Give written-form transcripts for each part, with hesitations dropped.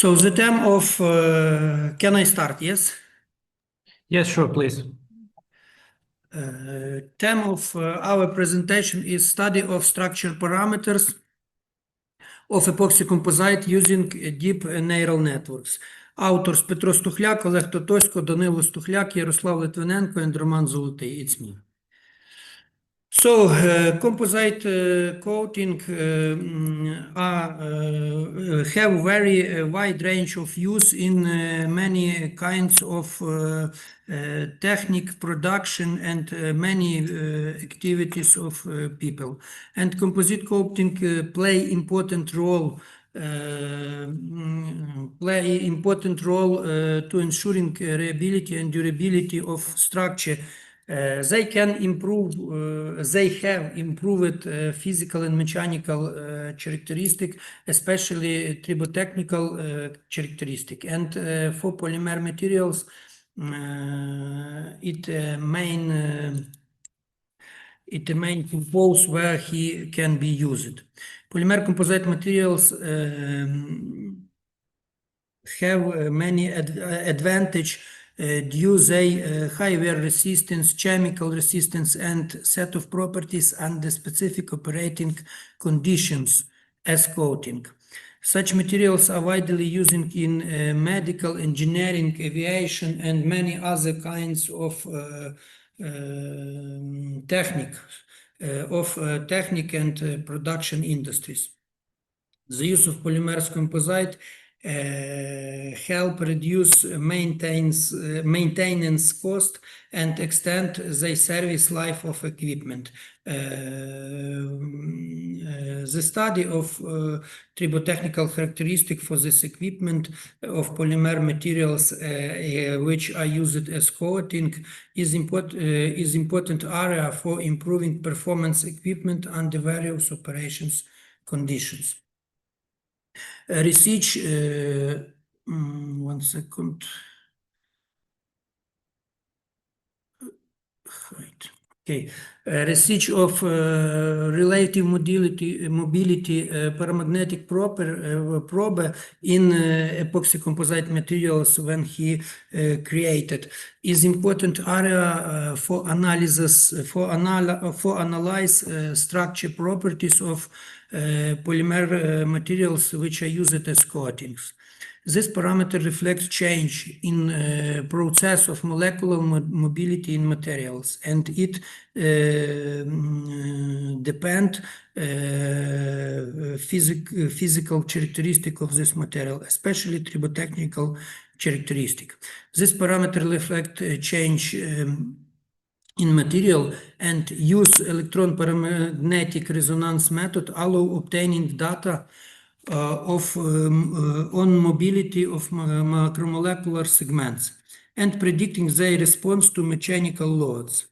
So the term of, can I start? Yes. Yes, sure, please. Term of our presentation is study of structure parameters of epoxy composite using deep neural networks. Authors Петро Стухляк, Олег Тотосько, Данило Стухляк, Ярослав Литвиненко, and Roman Zolotay. It's me. So, composite coating have very wide range of use in many kinds of technique production and many activities of people. And composite coating play important role to ensuring reliability and durability of structure. They have improved physical and mechanical characteristic, especially tribotechnical characteristic. And for polymer materials, it main compose where he can be used. Polymer composite materials have many advantage due they high wear resistance, chemical resistance, and set of properties under specific operating conditions as coating. Such materials are widely used in medical, engineering, aviation, and many other kinds of technique and production industries. The use of polymers composite help reduce maintenance cost and extend the service life of equipment. The study of tribotechnical characteristic for this equipment of polymer materials which are used as coating is important area for improving performance equipment under various operations conditions. Research, one second. Right. Okay. Research of relative mobility paramagnetic probe in epoxy composite materials when he created is important area for analyze structure properties of polymer materials which are used as coatings. This parameter reflects change in process of molecular mobility in materials, and it depend physical characteristic of this material, especially tribotechnical characteristic. This parameter reflect change in material and use electron paramagnetic resonance method allow obtaining data on mobility of macromolecular segments and predicting their response to mechanical loads.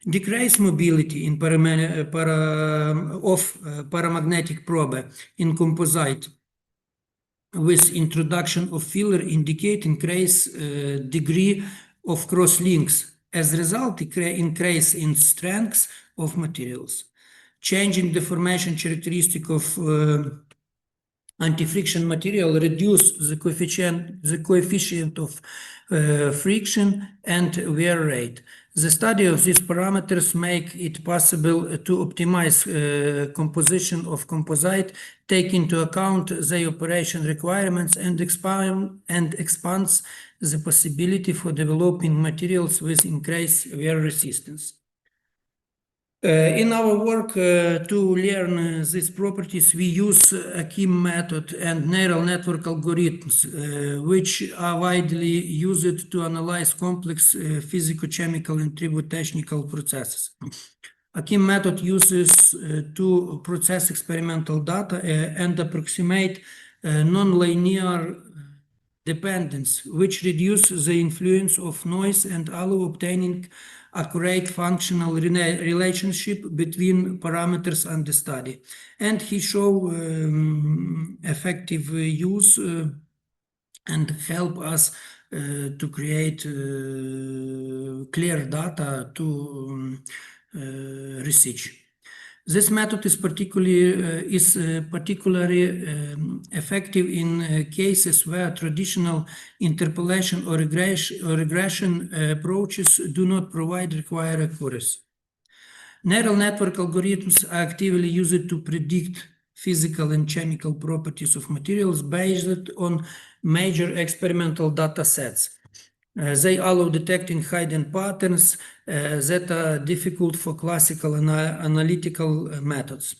Decrease mobility in paramagnetic probe in composite with introduction of filler indicate increase degree of cross links. As a result, increase in strength of materials. Changing deformation characteristic of anti-friction material reduce the coefficient of friction and wear rate. The study of these parameters make it possible to optimize composition of composite, take into account the operation requirements, and expands the possibility for developing materials with increased wear resistance. In our work to learn these properties, we use a key method and neural network algorithms, which are widely used to analyze complex physico-chemical and tribotechnical processes. A key method uses to process experimental data and approximate non-linear dependence, which reduces the influence of noise and allow obtaining accurate functional relationship between parameters under study. And he show effective use and help us to create clear data to research. This method is particularly effective in cases where traditional interpolation or regression approaches do not provide required accuracy. Neural network algorithms are actively used to predict physical and chemical properties of materials based on major experimental data sets. They allow detecting hidden patterns that are difficult for classical analytical methods.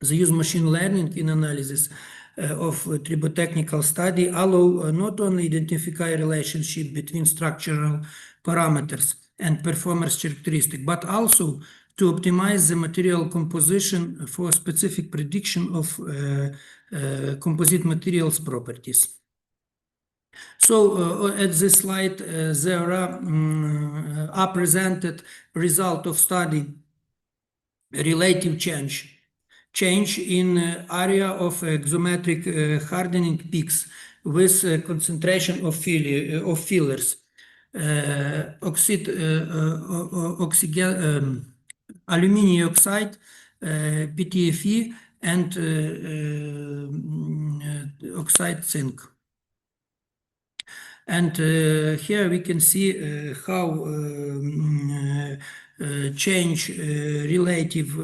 They use machine learning in analysis of tribotechnical study, allow not only identify relationship between structural parameters and performance characteristic, but also to optimize the material composition for specific prediction of composite materials properties. So at this slide, there are presented result of study relative change in area of exometric hardening peaks with concentration of fillers, aluminium oxide, PTFE, and oxide zinc. And here we can see how change relative,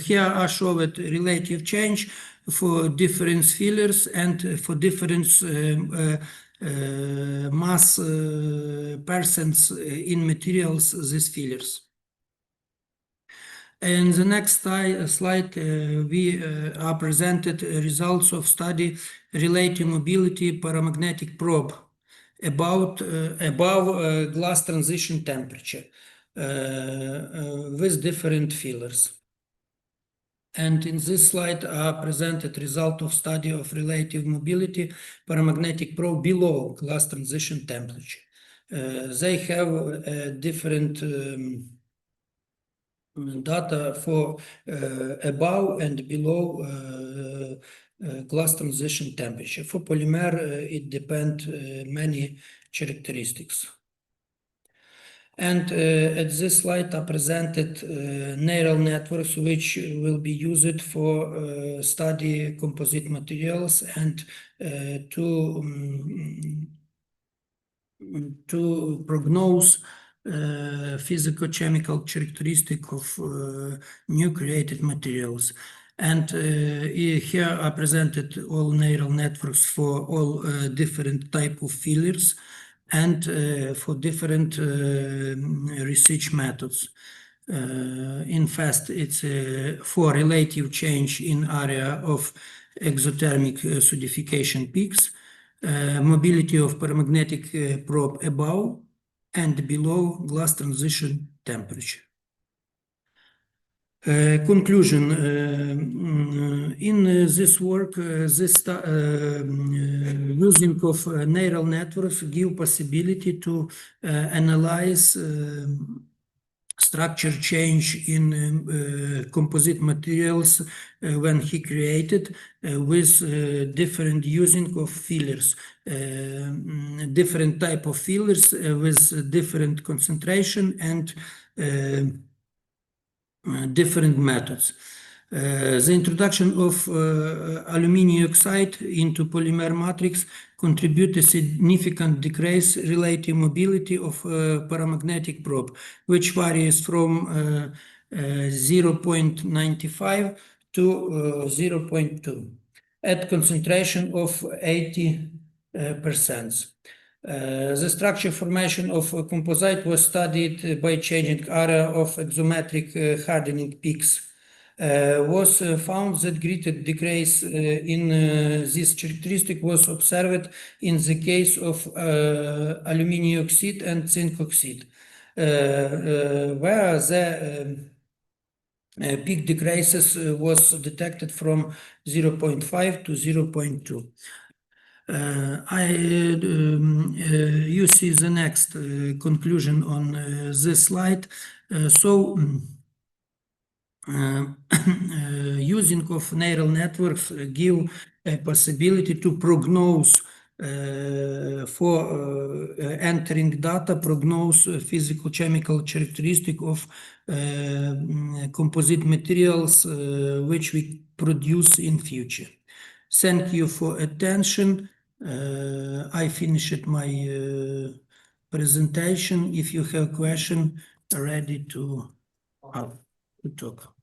here are shown relative change for different fillers and for different mass percents in materials, these fillers. In the next slide, we are presented results of study relating mobility paramagnetic probe above glass transition temperature with different fillers. And in this slide are presented result of study of relative mobility paramagnetic probe below glass transition temperature. They have different data for above and below glass transition temperature. For polymer, it depends many characteristics. And at this slide are presented neural networks which will be used for study composite materials and to prognose physico-chemical characteristic of new created materials. And here are presented all neural networks for all different type of fillers and for different research methods. In fact, it's for relative change in area of exothermic solidification peaks, mobility of paramagnetic probe above and below glass transition temperature. Conclusion. In this work, using of neural networks give possibility to analyze structure change in composite materials when he created with different using of fillers, different type of fillers with different concentration and different methods. The introduction of aluminium oxide into polymer matrix contribute a significant decrease relative mobility of paramagnetic probe, which varies from 0.95 to 0.2 at concentration of 80%. The structure formation of a composite was studied by changing area of exometric hardening peaks. Was found that greater decrease in this characteristic was observed in the case of aluminium oxide and zinc oxide, where the peak decreases was detected from 0.5 to 0.2. You see the next conclusion on this slide. Using of neural networks give a possibility to prognose for entering data, prognose physical chemical characteristic of composite materials which we produce in future. Thank you for attention. I finished my presentation. If you have question, ready to talk.